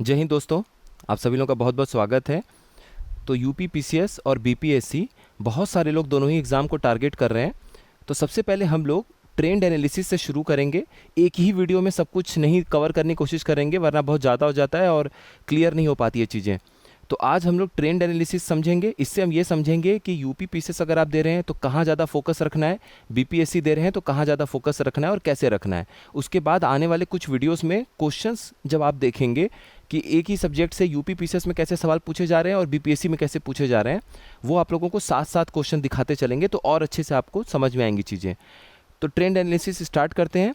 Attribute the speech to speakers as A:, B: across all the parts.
A: जय हिंद दोस्तों, आप सभी लोगों का बहुत बहुत स्वागत है। तो यूपी पीसीएस और बीपीएससी बहुत सारे लोग दोनों ही एग्ज़ाम को टारगेट कर रहे हैं। तो सबसे पहले हम लोग ट्रेंड एनालिसिस से शुरू करेंगे। एक ही वीडियो में सब कुछ नहीं कवर करने की कोशिश करेंगे, वरना बहुत ज़्यादा हो जाता है और क्लियर नहीं हो पाती है चीज़ें। तो आज हम लोग ट्रेंड एनालिसिस समझेंगे। इससे हम ये समझेंगे कि यूपी पीसीएस अगर आप दे रहे हैं तो कहाँ ज़्यादा फोकस रखना है, बीपीएससी दे रहे हैं तो कहाँ ज़्यादा फोकस रखना है और कैसे रखना है। उसके बाद आने वाले कुछ वीडियोस में क्वेश्चंस जब आप देखेंगे कि एक ही सब्जेक्ट से यूपी पीसीएस में कैसे सवाल पूछे जा रहे हैं और बीपीएससी में कैसे पूछे जा रहे हैं, वो आप लोगों को साथ साथ क्वेश्चन दिखाते चलेंगे तो और अच्छे से आपको समझ में आएंगी चीज़ें। तो ट्रेंड एनालिसिस स्टार्ट करते हैं।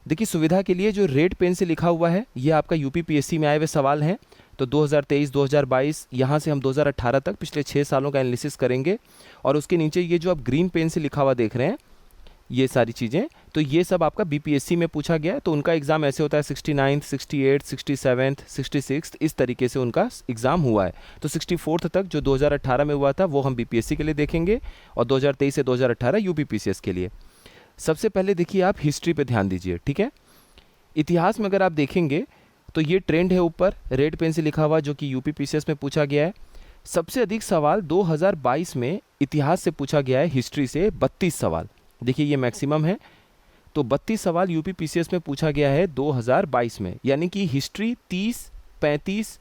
A: देखिए, सुविधा के लिए जो रेड पेन से लिखा हुआ है ये आपका यूपी पीएससी में आए हुए सवाल हैं। तो 2023, 2022, यहाँ से हम 2018 तक पिछले 6 सालों का एनालिसिस करेंगे। और उसके नीचे ये जो आप ग्रीन पेन से लिखा हुआ देख रहे हैं, ये सारी चीज़ें, तो ये सब आपका बीपीएससी में पूछा गया है। तो उनका एग्ज़ाम ऐसे होता है 69, 68, 67, 66, इस तरीके से उनका एग्ज़ाम हुआ है। तो 64 तक जो 2018 में हुआ था वो हम बीपीएससी के लिए देखेंगे और 2023 से 2018 यूपी पीसीएस के लिए। सबसे पहले देखिए, आप हिस्ट्री पे ध्यान दीजिए, ठीक है। इतिहास में अगर आप देखेंगे तो ये ट्रेंड है ऊपर रेड पेन से लिखा हुआ, जो कि यूपी पीसीएस में पूछा गया है। सबसे अधिक सवाल 2022 में इतिहास से पूछा गया है, हिस्ट्री से 32 सवाल। देखिए, ये मैक्सिमम है। तो 32 सवाल यूपी पीसीएस में पूछा गया है 2022 में, यानी कि हिस्ट्री 30, 35,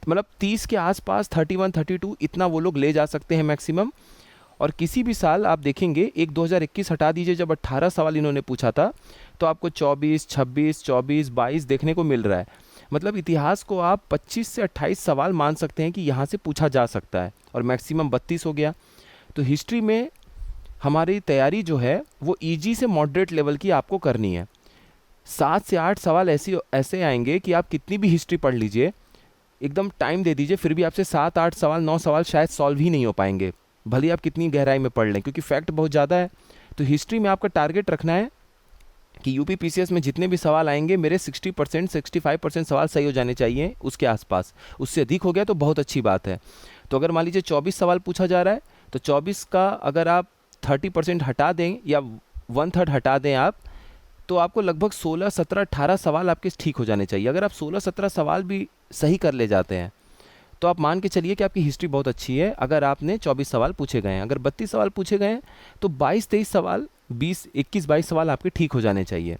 A: मतलब 30 के आसपास, 31, 32 इतना वो लोग ले जा सकते हैं मैक्सिमम। और किसी भी साल आप देखेंगे, एक 2021 हटा दीजिए, जब 18 सवाल इन्होंने पूछा था, तो आपको 24, 26, 24, 22 देखने को मिल रहा है। मतलब इतिहास को आप 25 से 28 सवाल मान सकते हैं कि यहाँ से पूछा जा सकता है, और मैक्सिमम 32 हो गया। तो हिस्ट्री में हमारी तैयारी जो है वो ईजी से मॉडरेट लेवल की आपको करनी है। 7 से 8 सवाल ऐसे आएंगे कि आप कितनी भी हिस्ट्री पढ़ लीजिए, एकदम टाइम दे दीजिए, फिर भी आपसे 7, 8 सवाल, 9 सवाल शायद सॉल्व ही नहीं हो पाएंगे, भले आप कितनी गहराई में पढ़ लें, क्योंकि फैक्ट बहुत ज़्यादा है। तो हिस्ट्री में आपका टारगेट रखना है कि यूपी पीसीएस में जितने भी सवाल आएंगे, मेरे 60%, 65% सवाल सही हो जाने चाहिए, उसके आसपास। उससे अधिक हो गया तो बहुत अच्छी बात है। तो अगर मान लीजिए 24 सवाल पूछा जा रहा है, तो 24 का अगर आप 30% हटा दें या 1/3 हटा दें आप, तो आपको लगभग 16, 17, 18 सवाल आपके ठीक हो जाने चाहिए। अगर आप 16, 17 सवाल भी सही कर ले जाते हैं तो आप मान के चलिए कि आपकी हिस्ट्री बहुत अच्छी है। अगर आपने 24 सवाल पूछे गए हैं, अगर 32 सवाल पूछे गए हैं, तो 22-23 सवाल, 21-22 सवाल आपके ठीक हो जाने चाहिए।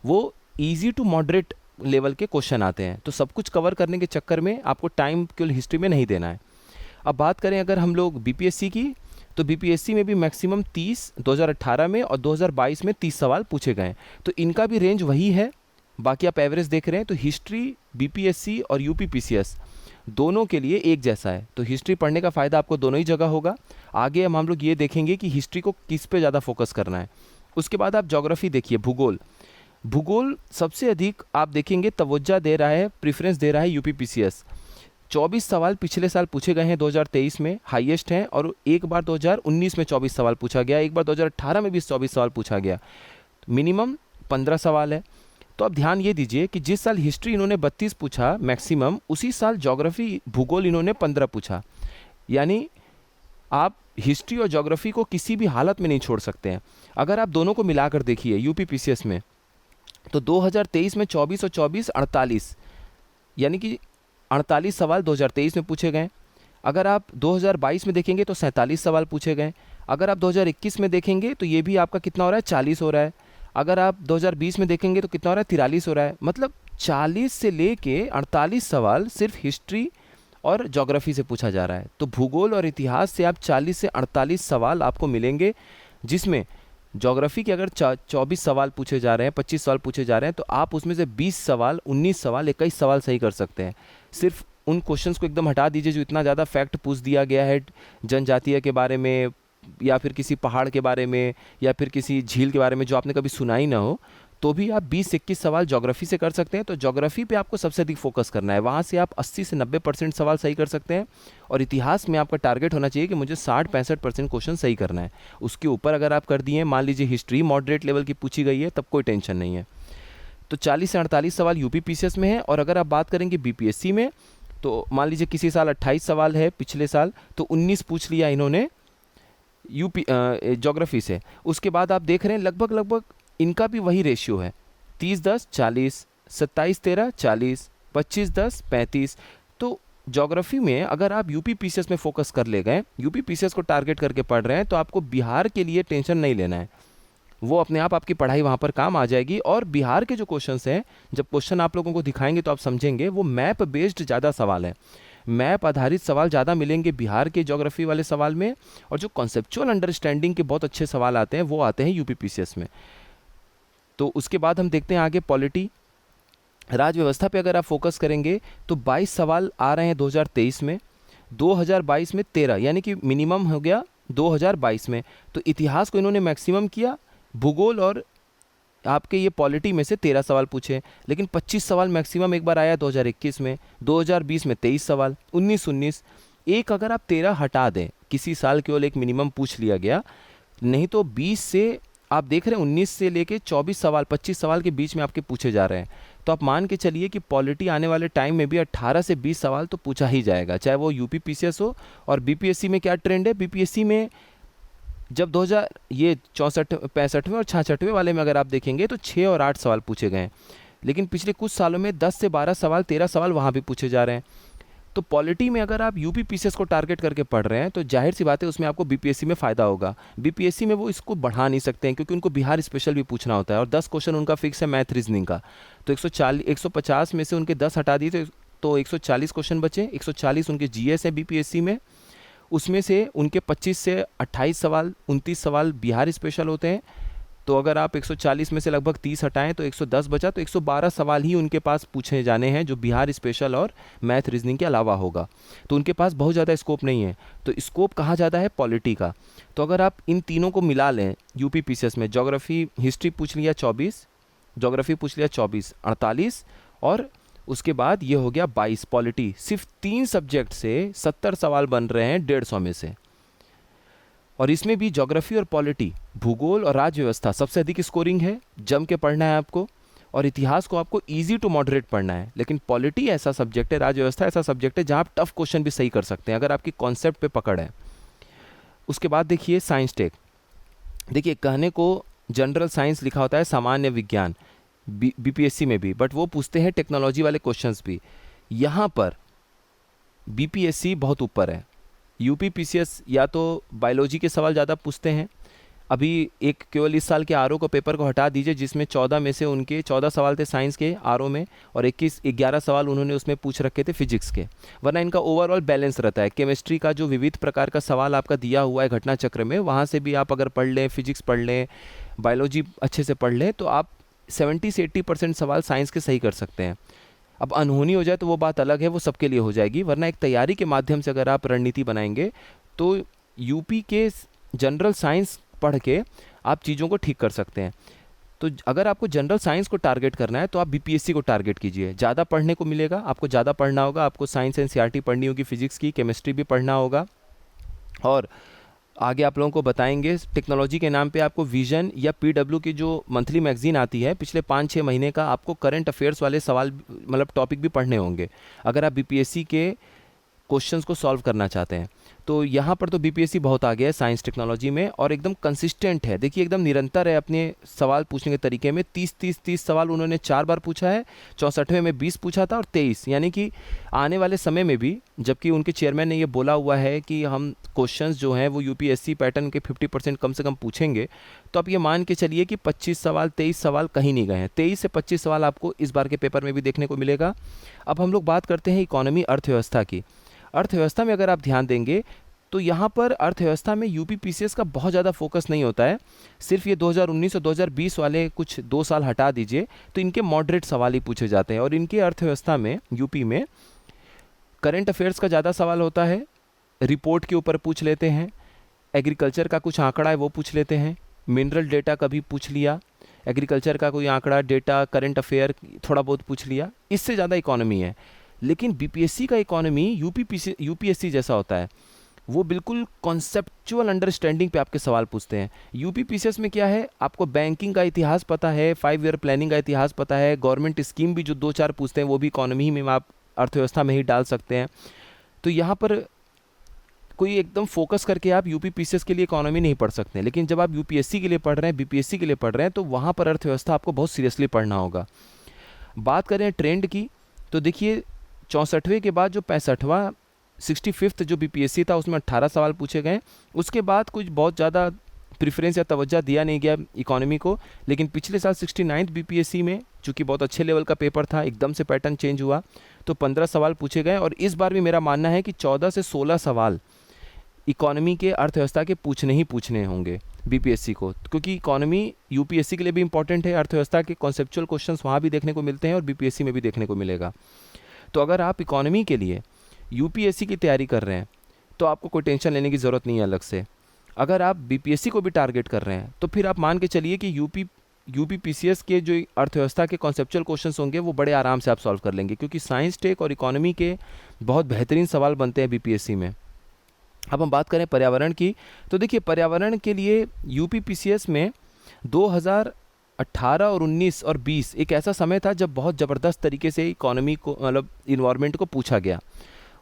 A: वो ईजी टू मॉडरेट लेवल के क्वेश्चन आते हैं। तो सब कुछ कवर करने के चक्कर में आपको टाइम केवल हिस्ट्री में नहीं देना है। अब बात करें अगर हम लोग बीपीएससी की, तो बीपीएससी में भी मैक्सिमम 30 2018 में और 2022 में 30 सवाल पूछे गए। तो इनका भी रेंज वही है। बाकी आप एवरेज देख रहे हैं, तो हिस्ट्री, बीपीएससी और यूपी पीसीएस दोनों के लिए एक जैसा है। तो हिस्ट्री पढ़ने का फ़ायदा आपको दोनों ही जगह होगा। आगे हम लोग ये देखेंगे कि हिस्ट्री को किस पे ज़्यादा फोकस करना है। उसके बाद आप ज्योग्राफी देखिए, भूगोल। भूगोल सबसे अधिक आप देखेंगे तवज्जो दे रहा है, प्रेफरेंस दे रहा है यूपी पीसीएस। 24 सवाल पिछले साल पूछे गए हैं 2023 में, हाईएस्ट हैं। और एक बार 2019 में 24 सवाल पूछा गया, एक बार 2018 में भी 24 सवाल पूछा गया। मिनिमम 15 सवाल है। तो अब ध्यान ये दीजिए कि जिस साल हिस्ट्री इन्होंने 32 पूछा मैक्सिमम, उसी साल ज्योग्राफी, भूगोल इन्होंने 15 पूछा। यानी आप हिस्ट्री और ज्योग्राफी को किसी भी हालत में नहीं छोड़ सकते हैं। अगर आप दोनों को मिलाकर देखिए यूपी पीसीएस में, तो 2023 में 24 और 24 48, यानी कि 48 सवाल 2023 में पूछे गए। अगर आप 2022 में देखेंगे तो 47 सवाल पूछे गए। अगर आप 2021 में देखेंगे तो ये भी आपका कितना हो रहा है, 40 हो रहा है। अगर आप 2020 में देखेंगे तो कितना हो रहा है, 43 हो रहा है। मतलब 40 से लेके 48 सवाल सिर्फ हिस्ट्री और ज्योग्राफी से पूछा जा रहा है। तो भूगोल और इतिहास से आप 40 से 48 सवाल आपको मिलेंगे, जिसमें ज्योग्राफी के अगर 24 सवाल पूछे जा रहे हैं, 25 सवाल पूछे जा रहे हैं, तो आप उसमें से 20 सवाल, 19 सवाल, 21 सवाल सही कर सकते हैं। सिर्फ उन क्वेश्चंस को एकदम हटा दीजिए जो इतना ज़्यादा फैक्ट पूछ दिया गया है जनजातीय के बारे में, या फिर किसी पहाड़ के बारे में, या फिर किसी झील के बारे में जो आपने कभी सुना ही ना हो, तो भी आप 20-21 सवाल ज्योग्राफी से कर सकते हैं। तो ज्योग्राफी पे आपको सबसे अधिक फोकस करना है, वहाँ से आप 80 से 90% सवाल सही कर सकते हैं। और इतिहास में आपका टारगेट होना चाहिए कि मुझे 60-65% क्वेश्चन सही करना है। उसके ऊपर अगर आप कर दिए, मान लीजिए हिस्ट्री मॉडरेट लेवल की पूछी गई है, तब कोई टेंशन नहीं है। तो 40 से 48 सवाल यूपी पीसीएस में है। और अगर आप बात करेंगे बीपीएससी में, तो मान लीजिए किसी साल 28 सवाल है, पिछले साल तो 19 पूछ लिया इन्होंने यूपी ज्योग्राफी से। उसके बाद आप देख रहे हैं लगभग इनका भी वही रेशियो है, 30-10 40, 27-13 40, 25 10 35। तो ज्योग्राफी में अगर आप यूपी पीसीएस में फोकस कर ले गए, यूपी पीसीएस को टारगेट करके पढ़ रहे हैं, तो आपको बिहार के लिए टेंशन नहीं लेना है। वो अपने आप आपकी पढ़ाई वहाँ पर काम आ जाएगी। और बिहार के जो क्वेश्चंस हैं, जब क्वेश्चन आप लोगों को दिखाएंगे तो आप समझेंगे, वो मैप बेस्ड ज़्यादा सवाल है, मैप आधारित सवाल ज़्यादा मिलेंगे बिहार के ज्योग्राफी वाले सवाल में। और जो कॉन्सेप्चुअल अंडरस्टैंडिंग के बहुत अच्छे सवाल आते हैं, वो आते हैं यूपी पीसीएस में। तो उसके बाद हम देखते हैं आगे पॉलिटी, राज्य व्यवस्था पे अगर आप फोकस करेंगे तो 22 सवाल आ रहे हैं 2023 में, 2022 में 13, यानी कि मिनिमम हो गया 2022 में। तो इतिहास को इन्होंने मैक्सिमम किया, भूगोल और आपके ये पॉलिटी में से 13 सवाल पूछे, लेकिन 25 सवाल मैक्सिमम एक बार आया 2021 में, 2020 में 23 सवाल, 19 एक अगर आप 13 हटा दें, किसी साल केवल एक मिनिमम पूछ लिया गया, नहीं तो 20 से आप देख रहे हैं 19 से लेके 24 सवाल 25 सवाल के बीच में आपके पूछे जा रहे हैं। तो आप मान के चलिए कि पॉलिटी आने वाले टाइम में भी 18 से 20 सवाल तो पूछा ही जाएगा, चाहे वो यूपी पीसीएस हो। और बीपीएससी में क्या ट्रेंड है, बीपीएससी में जब 2000 ये 64 65वें और 66वें वाले में अगर आप देखेंगे तो 6 और 8 सवाल पूछे गए हैं, लेकिन पिछले कुछ सालों में 10 से 12 सवाल 13 सवाल वहाँ भी पूछे जा रहे हैं। तो पॉलिटी में अगर आप यूपी पीसीएस को टारगेट करके पढ़ रहे हैं तो जाहिर सी बात है उसमें आपको बीपीएससी में फ़ायदा होगा। बीपीएससी में वो इसको बढ़ा नहीं सकते हैं, क्योंकि उनको बिहार स्पेशल भी पूछना होता है और 10 क्वेश्चन उनका फिक्स है मैथ रीजनिंग का। तो 150 में से उनके 10 हटा दिए तो 140 क्वेश्चन बचे। 140 उनके जीएस है बीपीएससी में, उसमें से उनके 25 से 28 सवाल 29 सवाल बिहार स्पेशल होते हैं। तो अगर आप 140 में से लगभग 30 हटाएं तो 110 बचा, तो 112 सवाल ही उनके पास पूछे जाने हैं जो बिहार स्पेशल और मैथ रीजनिंग के अलावा होगा। तो उनके पास बहुत ज़्यादा स्कोप नहीं है। तो स्कोप कहाँ ज़्यादा है, पॉलिटी का। तो अगर आप इन तीनों को मिला लें यूपी पीसीएस में, ज्योग्राफी हिस्ट्री पूछ लिया 24, ज्योग्राफी पूछ लिया 24 48, और उसके बाद ये हो गया 22 पॉलिटी, सिर्फ 3 सब्जेक्ट से 70 सवाल बन रहे हैं 150 में से। और इसमें भी ज्योग्राफी और पॉलिटी, भूगोल और राज्य व्यवस्था सबसे अधिक स्कोरिंग है, जम के पढ़ना है आपको। और इतिहास को आपको इजी टू मॉडरेट पढ़ना है। लेकिन पॉलिटी ऐसा सब्जेक्ट है, राज्य व्यवस्था ऐसा सब्जेक्ट है जहाँ आप टफ क्वेश्चन भी सही कर सकते हैं अगर आपकी कॉन्सेप्ट पे पकड़ है। उसके बाद देखिए साइंस टेक, देखिए कहने को जनरल साइंस लिखा होता है, सामान्य विज्ञान बीपीएससी में भी, बट वो पूछते हैं टेक्नोलॉजी वाले क्वेश्चंस भी। यहाँ पर बीपीएससी बहुत ऊपर है, यूपी पीसीएस या तो बायोलॉजी के सवाल ज़्यादा पूछते हैं। अभी एक केवल इस साल के आरओ को पेपर को हटा दीजिए, जिसमें 14 में से उनके 14 सवाल थे साइंस के आरओ में, और 11 सवाल उन्होंने उसमें पूछ रखे थे फिजिक्स के। वरना इनका ओवरऑल बैलेंस रहता है। केमिस्ट्री का जो विविध प्रकार का सवाल आपका दिया हुआ है घटना चक्र में, वहाँ से भी आप अगर पढ़ लें, फिजिक्स पढ़ लें, बायोलॉजी अच्छे से पढ़ लें, तो आप 70 से 80% सवाल साइंस के सही कर सकते हैं। अब अनहोनी हो जाए तो वो बात अलग है, वो सबके लिए हो जाएगी। वरना एक तैयारी के माध्यम से अगर आप रणनीति बनाएंगे तो यूपी के जनरल साइंस पढ़ के आप चीज़ों को ठीक कर सकते हैं। तो अगर आपको जनरल साइंस को टारगेट करना है तो आप बीपीएससी को टारगेट कीजिए, ज़्यादा पढ़ने को मिलेगा, आपको ज़्यादा पढ़ना होगा, आपको साइंस एनसीईआरटी पढ़नी होगी, फिजिक्स की, केमिस्ट्री भी पढ़ना होगा। और आगे आप लोगों को बताएंगे टेक्नोलॉजी के नाम पे आपको विजन या पीडब्ल्यू की जो मंथली मैगजीन आती है, पिछले 5-6 महीने का आपको करंट अफेयर्स वाले सवाल मतलब टॉपिक भी पढ़ने होंगे अगर आप बीपीएससी के क्वेश्चंस को सॉल्व करना चाहते हैं। तो यहाँ पर तो बीपीएससी बहुत आगे है साइंस टेक्नोलॉजी में, और एकदम कंसिस्टेंट है। देखिए एकदम निरंतर है अपने सवाल पूछने के तरीके में। 30 सवाल उन्होंने 4 बार पूछा है, 64वें में 20 पूछा था और 23, यानी कि आने वाले समय में भी, जबकि उनके चेयरमैन ने ये बोला हुआ है कि हम क्वेश्चंस जो हैं वो यूपीएससी पैटर्न के 50% कम से कम पूछेंगे। तो आप ये मान के चलिए कि 25 सवाल 23 सवाल कहीं नहीं गए हैं। 23 से 25 सवाल आपको इस बार के पेपर में भी देखने को मिलेगा। अब हम लोग बात करते हैं इकोनॉमी, अर्थव्यवस्था की। अर्थव्यवस्था में अगर आप ध्यान देंगे तो यहाँ पर अर्थव्यवस्था में यूपी पीसीएस का बहुत ज़्यादा फोकस नहीं होता है। सिर्फ ये 2019 और 2020 वाले कुछ 2 साल हटा दीजिए तो इनके मॉडरेट सवाल ही पूछे जाते हैं। और इनके अर्थव्यवस्था में यूपी में करंट अफेयर्स का ज़्यादा सवाल होता है, रिपोर्ट के ऊपर पूछ लेते हैं, एग्रीकल्चर का कुछ आंकड़ा है वो पूछ लेते हैं, मिनरल डेटा कभी पूछ लिया, एग्रीकल्चर का कोई आंकड़ा डेटा करंट अफेयर थोड़ा बहुत पूछ लिया, इससे ज़्यादा इकोनॉमी है। लेकिन बीपीएससी का इकोनॉमी यूपीएससी जैसा होता है, वो बिल्कुल कॉन्सेप्चुअल अंडरस्टैंडिंग पे आपके सवाल पूछते हैं। यूपी पीसीएस में क्या है, आपको बैंकिंग का इतिहास पता है, 5 ईयर प्लानिंग का इतिहास पता है, गवर्नमेंट स्कीम भी जो 2-4 पूछते हैं वो भी इकोनॉमी में आप अर्थव्यवस्था में ही डाल सकते हैं। तो यहाँ पर कोई एकदम फोकस करके आप यूपी पीसीएस के लिए इकोनॉमी नहीं पढ़ सकते। लेकिन जब आप यूपीएससी के लिए पढ़ रहे हैं, बीपीएससी के लिए पढ़ रहे हैं, तो वहाँ पर अर्थव्यवस्था आपको बहुत सीरियसली पढ़ना होगा। बात करें ट्रेंड की, तो देखिए 64वें के बाद जो 65वां 65th जो बीपीएससी था उसमें 18 सवाल पूछे गए। उसके बाद कुछ बहुत ज़्यादा प्रेफरेंस या तवज्जो दिया नहीं गया इकोनॉमी को। लेकिन पिछले साल 69th बीपीएससी में चूँकि बहुत अच्छे लेवल का पेपर था, एकदम से पैटर्न चेंज हुआ तो 15 सवाल पूछे गए। और इस बार भी मेरा मानना है कि 14 से 16 सवाल इकोनॉमी के, अर्थव्यवस्था के पूछने ही पूछने होंगे बीपीएससी को, क्योंकि इकोनॉमी यूपीएससी के लिए भी इंपॉर्टेंट है। अर्थव्यवस्था के कॉन्सेप्चुअल क्वेश्चंस वहाँ भी देखने को मिलते हैं और बीपीएससी में भी देखने को मिलेगा। तो अगर आप इकोनॉमी के लिए यूपीएससी की तैयारी कर रहे हैं तो आपको कोई टेंशन लेने की ज़रूरत नहीं है अलग से। अगर आप बीपीएससी को भी टारगेट कर रहे हैं तो फिर आप मान के चलिए कि यूपी पीसीएस के जो अर्थव्यवस्था के कॉन्सेप्चुअल क्वेश्चंस होंगे वो बड़े आराम से आप सॉल्व कर लेंगे, क्योंकि साइंस, टेक और इकोनॉमी के बहुत बेहतरीन सवाल बनते हैं बीपीएससी में। अब हम बात करें पर्यावरण की, तो देखिए पर्यावरण के लिए यूपी पीसीएस में 2018 और 19 और 20 एक ऐसा समय था जब बहुत ज़बरदस्त तरीके से इकोनॉमी को, मतलब इन्वायरमेंट को पूछा गया।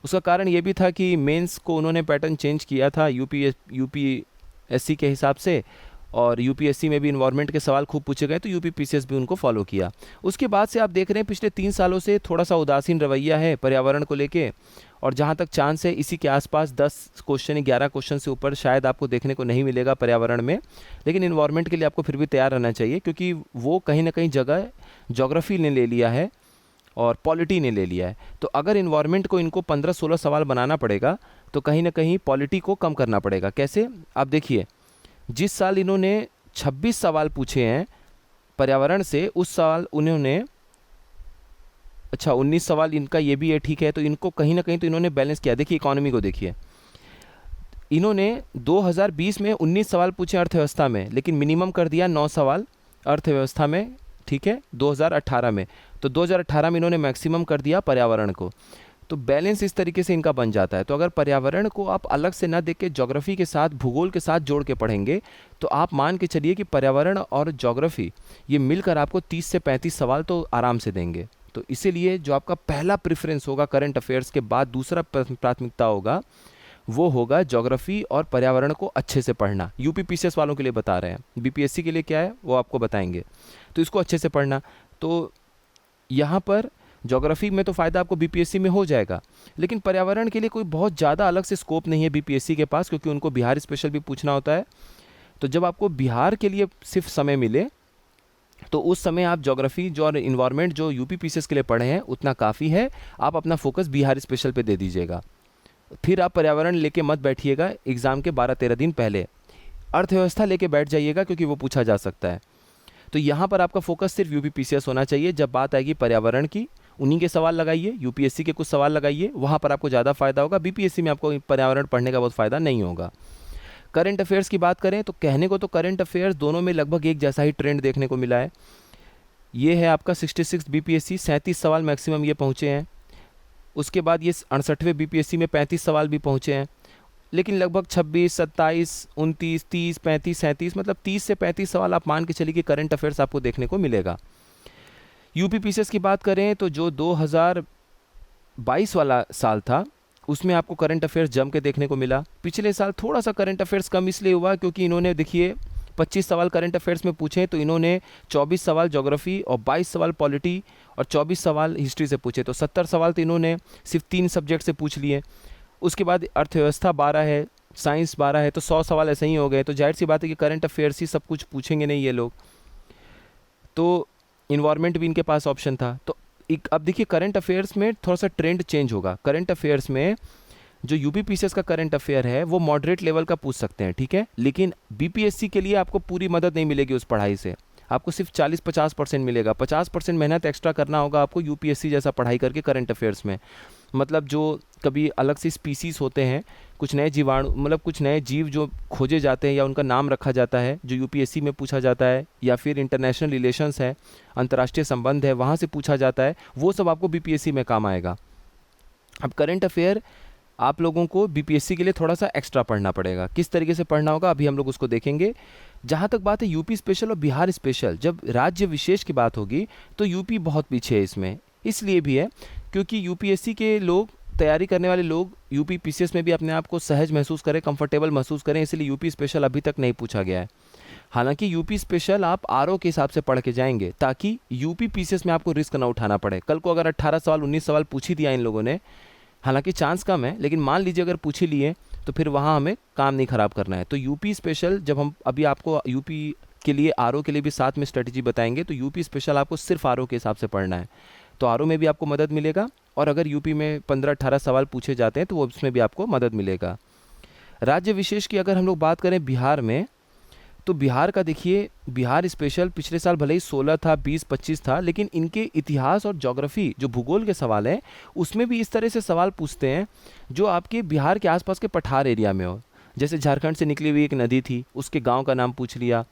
A: उसका कारण ये भी था कि मेंस को उन्होंने पैटर्न चेंज किया था यूपीएससी के हिसाब से, और यूपीएससी में भी इन्वायरमेंट के सवाल खूब पूछे गए तो यूपी पीसीएस भी उनको फॉलो किया। उसके बाद से आप देख रहे हैं पिछले 3 सालों से थोड़ा सा उदासीन रवैया है पर्यावरण को लेके, और जहाँ तक चांस है इसी के आसपास 10 क्वेश्चन 11 क्वेश्चन से ऊपर शायद आपको देखने को नहीं मिलेगा पर्यावरण में। लेकिन इन्वायरमेंट के लिए आपको फिर भी तैयार रहना चाहिए, क्योंकि वो कहीं ना कहीं जगह ज्योग्राफी ने ले लिया है और पॉलिटी ने ले लिया है। तो अगर इन्वायरमेंट को इनको 15-16 सवाल बनाना पड़ेगा तो कहीं ना कहीं पॉलिटी को कम करना पड़ेगा। कैसे? आप देखिए, जिस साल इन्होंने 26 सवाल पूछे हैं पर्यावरण से, उस साल उन्होंने 19 सवाल इनका ये भी है, ठीक है। तो इनको कहीं ना कहीं तो इन्होंने बैलेंस किया। देखिए इकोनॉमी को देखिए, इन्होंने 2020 में 19 सवाल पूछे अर्थव्यवस्था में, लेकिन मिनिमम कर दिया 9 सवाल अर्थव्यवस्था में, ठीक है, 2018 में। तो 2018 में इन्होंने मैक्सिमम कर दिया पर्यावरण को। तो बैलेंस इस तरीके से इनका बन जाता है। तो अगर पर्यावरण को आप अलग से ना देख के ज्योग्राफी के साथ, भूगोल के साथ जोड़ के पढ़ेंगे तो आप मान के चलिए कि पर्यावरण और ज्योग्राफी ये मिलकर आपको 30 से 35 सवाल तो आराम से देंगे। तो इसीलिए जो आपका पहला प्रेफरेंस होगा करंट अफेयर्स के बाद, दूसरा प्राथमिकता होगा वो होगा ज्योग्राफी और पर्यावरण को अच्छे से पढ़ना। यूपी पीसीएस वालों के लिए बता रहे हैं, बीपीएससी के लिए क्या है वो आपको बताएंगे। तो इसको अच्छे से पढ़ना। तो यहाँ पर ज्योग्राफी में तो फ़ायदा आपको बीपीएससी में हो जाएगा, लेकिन पर्यावरण के लिए कोई बहुत ज़्यादा अलग से स्कोप नहीं है बीपीएससी के पास, क्योंकि उनको बिहार स्पेशल भी पूछना होता है। तो जब आपको बिहार के लिए सिर्फ समय मिले तो उस समय आप ज्योग्राफी जो और इन्वायरमेंट जो यूपी पीसीएस के लिए पढ़े हैं उतना काफ़ी है। आप अपना फोकस बिहार स्पेशल पे दे दीजिएगा। फिर आप पर्यावरण लेके मत बैठिएगा एग्ज़ाम के 12-13 दिन पहले। अर्थव्यवस्था लेके बैठ जाइएगा, क्योंकि वो पूछा जा सकता है। तो यहाँ पर आपका फोकस सिर्फ यूपी पीसीएस होना चाहिए। जब बात आएगी पर्यावरण की, उन्हीं के सवाल लगाइए, यूपीएससी के कुछ सवाल लगाइए, वहाँ पर आपको ज़्यादा फायदा होगा। बीपीएससी में आपको पर्यावरण पढ़ने का बहुत फ़ायदा नहीं होगा। करंट अफेयर्स की बात करें तो कहने को तो करंट अफेयर्स दोनों में लगभग एक जैसा ही ट्रेंड देखने को मिला है। ये है आपका 66 बीपीएससी, 37 सवाल मैक्सिमम ये पहुँचे हैं। उसके बाद ये 68वें बीपीएससी में 35 सवाल भी पहुँचे हैं, लेकिन लगभग 26, 27, 29, 30, 35, 37 मतलब 30 से 35 सवाल आप मान के चलिए कि करंट अफेयर्स आपको देखने को मिलेगा। यूपी पीसीएस की बात करें तो जो 2022 वाला साल था उसमें आपको करंट अफेयर्स जम के देखने को मिला। पिछले साल थोड़ा सा करंट अफेयर्स कम इसलिए हुआ क्योंकि इन्होंने देखिए 25 सवाल करंट अफेयर्स में पूछे, तो इन्होंने 24 सवाल ज्योग्राफी और 22 सवाल पॉलिटी और 24 सवाल हिस्ट्री से पूछे। तो 70 सवाल तो इन्होंने सिर्फ 3 सब्जेक्ट से पूछ लिए। उसके बाद अर्थव्यवस्था 12 है, साइंस 12 है, तो 100 सवाल ऐसे ही हो गए। तो जाहिर सी बात है कि करंट अफेयर्स ही सब कुछ पूछेंगे नहीं ये लोग। तो इन्वायरमेंट भी इनके पास ऑप्शन था। तो अब देखिए करंट अफेयर्स में थोड़ा सा ट्रेंड चेंज होगा। करंट अफेयर्स में जो यूपी पीसीएस का करंट अफेयर है वो मॉडरेट लेवल का पूछ सकते हैं, ठीक है, लेकिन बीपीएससी के लिए आपको पूरी मदद नहीं मिलेगी उस पढ़ाई से। आपको सिर्फ 40-50% मिलेगा। 50% मेहनत एक्स्ट्रा करना होगा आपको यूपीएससी जैसा पढ़ाई करके करंट अफेयर्स में। मतलब जो कभी अलग से स्पीसीज होते हैं, कुछ नए जीवाणु, मतलब कुछ नए जीव जो खोजे जाते हैं या उनका नाम रखा जाता है, जो यूपीएससी में पूछा जाता है, या फिर इंटरनेशनल रिलेशंस है, अंतर्राष्ट्रीय संबंध है, वहाँ से पूछा जाता है, वो सब आपको बीपीएससी में काम आएगा। अब करंट अफेयर आप लोगों को बीपीएससी के लिए थोड़ा सा एक्स्ट्रा पढ़ना पड़ेगा। किस तरीके से पढ़ना होगा अभी हम लोग उसको देखेंगे। जहाँ तक बात है यूपी स्पेशल और बिहार स्पेशल, जब राज्य विशेष की बात होगी तो यूपी बहुत पीछे है इसमें। इसलिए भी है क्योंकि यूपीएससी के लोग, तैयारी करने वाले लोग यूपी पीसीएस में भी अपने आप को सहज महसूस करें, कंफर्टेबल महसूस करें, इसलिए यूपी स्पेशल अभी तक नहीं पूछा गया है। हालांकि यूपी स्पेशल आप आरओ के हिसाब से पढ़ के जाएंगे ताकि यूपी पीसीएस में आपको रिस्क ना उठाना पड़े। कल को अगर 18 सवाल 19 सवाल पूछ ही दिया इन लोगों ने, हालांकि चांस कम है लेकिन मान लीजिए अगर पूछ ही लिए, तो फिर वहाँ हमें काम नहीं ख़राब करना है। तो यूपी स्पेशल जब हम अभी आपको यूपी के लिए आरओ के लिए भी साथ में स्ट्रेटजी बताएंगे, तो यूपी स्पेशल आपको सिर्फ आरओ के हिसाब से पढ़ना है, तो आरओ में भी आपको मदद मिलेगा। और अगर यूपी में 15-18 सवाल पूछे जाते हैं तो वो उसमें भी आपको मदद मिलेगा। राज्य विशेष की अगर हम लोग बात करें बिहार में, तो बिहार का देखिए, बिहार स्पेशल पिछले साल भले ही 16 था, 20-25 था, लेकिन इनके इतिहास और ज्योग्राफी जो भूगोल के सवाल हैं उसमें भी इस तरह से सवाल पूछते हैं जो आपके बिहार के आसपास के पठार एरिया में हो। जैसे झारखंड से निकली हुई एक नदी थी, उसके गांव का नाम पूछ लिया।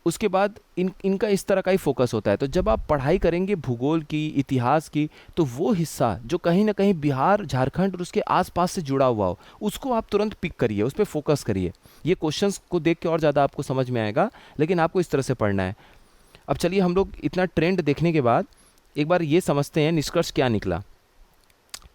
A: उसके बाद इनका इस तरह का ही फोकस होता है। तो जब आप पढ़ाई करेंगे भूगोल की, इतिहास की, तो वो हिस्सा जो कहीं ना कहीं बिहार, झारखंड और उसके आसपास से जुड़ा हुआ हो, उसको आप तुरंत पिक करिए, उस पर फोकस करिए। ये क्वेश्चंस को देख के और ज़्यादा आपको समझ में आएगा, लेकिन आपको इस तरह से पढ़ना है। अब चलिए हम लोग इतना ट्रेंड देखने के बाद एक बार ये समझते हैं निष्कर्ष क्या निकला।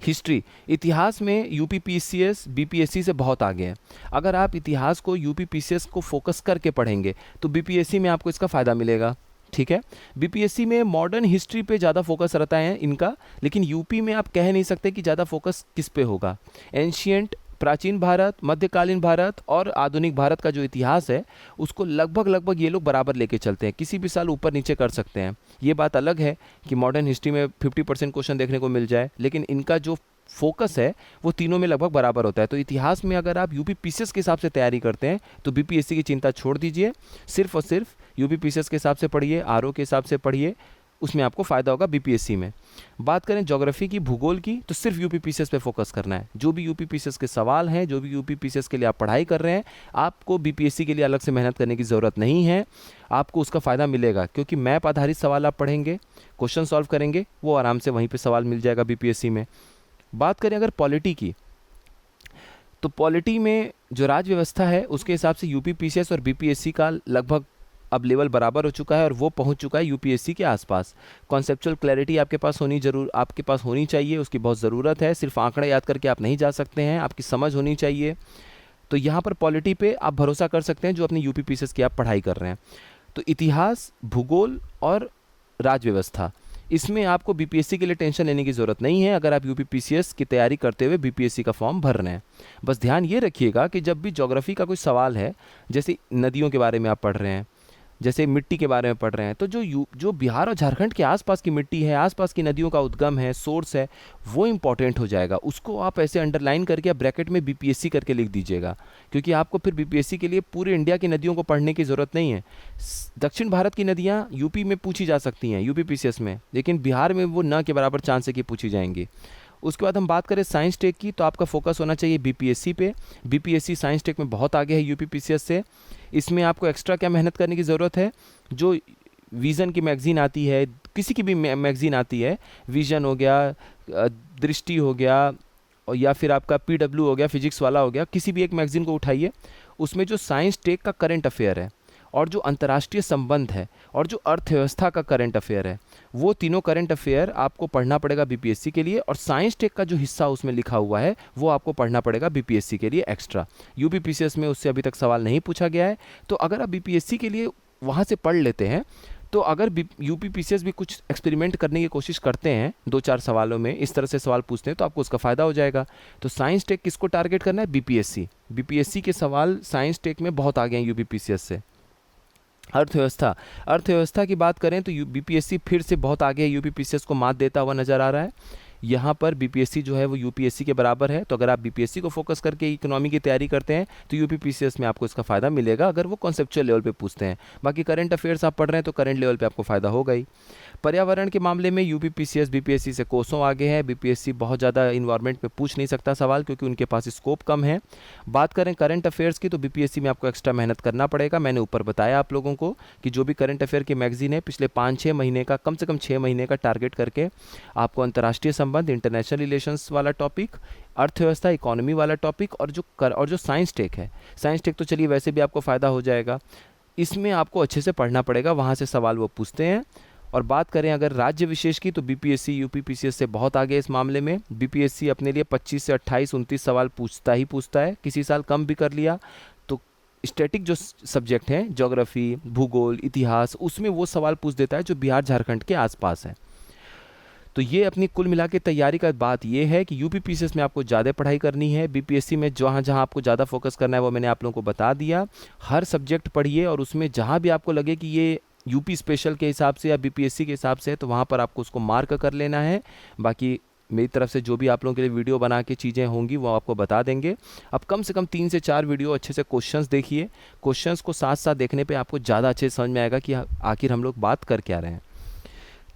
A: हिस्ट्री, इतिहास में यूपी पीसीएस बीपीएससी से बहुत आगे है। अगर आप इतिहास को यूपी पीसीएस को फोकस करके पढ़ेंगे तो बीपीएससी में आपको इसका फ़ायदा मिलेगा। ठीक है, बीपीएससी में मॉडर्न हिस्ट्री पे ज़्यादा फोकस रहता है इनका, लेकिन यूपी में आप कह नहीं सकते कि ज़्यादा फोकस किस पे होगा। एंशियंट, प्राचीन भारत, मध्यकालीन भारत और आधुनिक भारत का जो इतिहास है उसको लगभग ये लोग बराबर लेके चलते हैं, किसी भी साल ऊपर नीचे कर सकते हैं। ये बात अलग है कि मॉडर्न हिस्ट्री में 50% क्वेश्चन देखने को मिल जाए, लेकिन इनका जो फोकस है वो तीनों में लगभग बराबर होता है। तो इतिहास में अगर आप यूपी पीसीएस के हिसाब से तैयारी करते हैं तो बीपीएससी की चिंता छोड़ दीजिए, सिर्फ और सिर्फ यूपी पीसीएस के हिसाब से पढ़िए, आरओ के हिसाब से पढ़िए, उसमें आपको फ़ायदा होगा बीपीएससी में। बात करें ज्योग्राफी की, भूगोल की, तो सिर्फ यूपी पीसीएस पे फोकस करना है। जो भी यूपी पीसीएस के सवाल हैं, जो भी यूपी पीसीएस के लिए आप पढ़ाई कर रहे हैं, आपको बीपीएससी के लिए अलग से मेहनत करने की ज़रूरत नहीं है। आपको उसका फ़ायदा मिलेगा क्योंकि मैप आधारित सवाल आप पढ़ेंगे, क्वेश्चन सॉल्व करेंगे, वो आराम से वहीं पर सवाल मिल जाएगा बीपीएससी में। बात करें अगर पॉलिटी की, तो पॉलिटी में जो राज्य व्यवस्था है उसके हिसाब से यूपी पीसीएस और बीपीएससी का लगभग अब लेवल बराबर हो चुका है और वो पहुंच चुका है यूपीएससी के आसपास। कॉन्सेप्चुअल क्लैरिटी आपके पास होनी चाहिए, उसकी बहुत ज़रूरत है। सिर्फ आंकड़ा याद करके आप नहीं जा सकते हैं, आपकी समझ होनी चाहिए। तो यहाँ पर पॉलिटी पे आप भरोसा कर सकते हैं जो अपनी यूपी पीसीएस की आप पढ़ाई कर रहे हैं। तो इतिहास, भूगोल और राज्य व्यवस्था, इसमें आपको बीपीएससी के लिए टेंशन लेने की ज़रूरत नहीं है अगर आप यूपी पीसीएस की तैयारी करते हुए बीपीएससी का फॉर्म भर रहे हैं। बस ध्यान ये रखिएगा कि जब भी ज्योग्राफी का कोई सवाल है, जैसे नदियों के बारे में आप पढ़ रहे हैं, जैसे मिट्टी के बारे में पढ़ रहे हैं, तो जो बिहार और झारखंड के आसपास की मिट्टी है, आसपास की नदियों का उद्गम है, सोर्स है, वो इंपॉर्टेंट हो जाएगा। उसको आप ऐसे अंडरलाइन करके आप ब्रैकेट में बीपीएससी करके लिख दीजिएगा, क्योंकि आपको फिर बीपीएससी के लिए पूरे इंडिया की नदियों को पढ़ने की ज़रूरत नहीं है। दक्षिण भारत की नदियाँ यूपी में पूछी जा सकती हैं यूपी पीसीएस में, लेकिन बिहार में वो न के बराबर चांस है कि पूछी जाएंगी। उसके बाद हम बात करें साइंस टेक की, तो आपका फोकस होना चाहिए बीपीएससी पे। बीपीएससी साइंस टेक में बहुत आगे है यूपी पीसीएस से। इसमें आपको एक्स्ट्रा क्या मेहनत करने की ज़रूरत है, जो विज़न की मैगज़ीन आती है, किसी की भी मैगज़ीन आती है, विज़न हो गया, दृष्टि हो गया, और या फिर आपका पीडब्ल्यू हो गया, फिजिक्स वाला हो गया, किसी भी एक मैगज़ीन को उठाइए, उसमें जो साइंस टेक का करंट अफेयर है और जो अंतर्राष्ट्रीय संबंध है और जो अर्थव्यवस्था का करंट अफेयर है, वो तीनों करंट अफेयर आपको पढ़ना पड़ेगा बीपीएससी के लिए। और साइंस टेक का जो हिस्सा उसमें लिखा हुआ है वो आपको पढ़ना पड़ेगा बीपीएससी के लिए एक्स्ट्रा। यूपी पीसीएस में उससे अभी तक सवाल नहीं पूछा गया है, तो अगर आप बीपीएससी के लिए वहाँ से पढ़ लेते हैं, तो अगर यूपी पीसीएस भी कुछ एक्सपेरिमेंट करने की कोशिश करते हैं 2-4 सवालों में, इस तरह से सवाल पूछते हैं, तो आपको उसका फ़ायदा हो जाएगा। तो साइंस टेक किसको टारगेट करना है? बीपीएससी। बीपीएससी के सवाल साइंस टेक में बहुत आगे हैं यूपी पीसीएस से। अर्थव्यवस्था की बात करें तो बीपीएससी फिर से बहुत आगे है, यूपी पीसीएस को मात देता हुआ नज़र आ रहा है। यहाँ पर बीपीएससी जो है वो यूपीएससी के बराबर है। तो अगर आप बीपीएससी को फोकस करके इकोनॉमी की तैयारी करते हैं तो यूपी पीसीएस में आपको इसका फ़ायदा मिलेगा, अगर वो कॉन्सेप्चुअल लेवल पे पूछते हैं। बाकी करंट अफेयर्स आप पढ़ रहे हैं तो करंट लेवल पे आपको फ़ायदा होगा ही। पर्यावरण के मामले में यूपी पीसीएस बीपीएससी से कोसों आगे है। बीपीएससी बहुत ज़्यादा इन्वायरमेंट पे पूछ नहीं सकता सवाल, क्योंकि उनके पास स्कोप कम है। बात करें करंट अफेयर्स की, तो बीपीएससी में आपको एक्स्ट्रा मेहनत करना पड़ेगा। मैंने ऊपर बताया आप लोगों को कि जो भी करंट अफेयर की मैगजीन है, पिछले 5-6 महीने का, कम से कम 6 महीने का टारगेट करके आपको अंतर्राष्ट्रीय संबंध, इंटरनेशनल रिलेशंस वाला टॉपिक, अर्थव्यवस्था, इकोनॉमी वाला टॉपिक, और जो साइंस टेक है, साइंस टेक तो चलिए वैसे भी आपको फ़ायदा हो जाएगा, इसमें आपको अच्छे से पढ़ना पड़ेगा, वहाँ से सवाल वो पूछते हैं। और बात करें अगर राज्य विशेष की, तो बीपीएससी यूपी पीसीएस से बहुत आगे इस मामले में। बीपीएससी अपने लिए 25 से 28-29 सवाल पूछता है, किसी साल कम भी कर लिया तो स्टैटिक जो सब्जेक्ट हैं, ज्योग्राफी, भूगोल, इतिहास, उसमें वो सवाल पूछ देता है जो बिहार झारखंड के आसपास है। तो ये अपनी कुल मिला के तैयारी का बात ये है कि यूपीपीसीएस में आपको ज़्यादा पढ़ाई करनी है, बीपीएससी में जहाँ जहाँ आपको ज़्यादा फोकस करना है वो मैंने आप लोगों को बता दिया। हर सब्जेक्ट पढ़िए और उसमें जहाँ भी आपको लगे कि ये यूपी स्पेशल के हिसाब से या बीपीएससी के हिसाब से है तो वहाँ पर आपको उसको मार्क कर लेना है। बाकी मेरी तरफ से जो भी आप लोगों के लिए वीडियो बना के चीज़ें होंगी वो आपको बता देंगे। अब कम से कम 3 से 4 वीडियो अच्छे से क्वेश्चंस देखिए। क्वेश्चंस को साथ साथ देखने पे आपको ज़्यादा अच्छे से समझ में आएगा कि आखिर हम लोग बात कर क्या रहे हैं।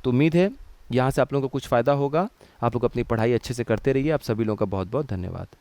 A: तो उम्मीद है यहाँ से आप लोगों को कुछ फ़ायदा होगा। आप लोग अपनी पढ़ाई अच्छे से करते रहिए। आप सभी लोगों का बहुत बहुत धन्यवाद।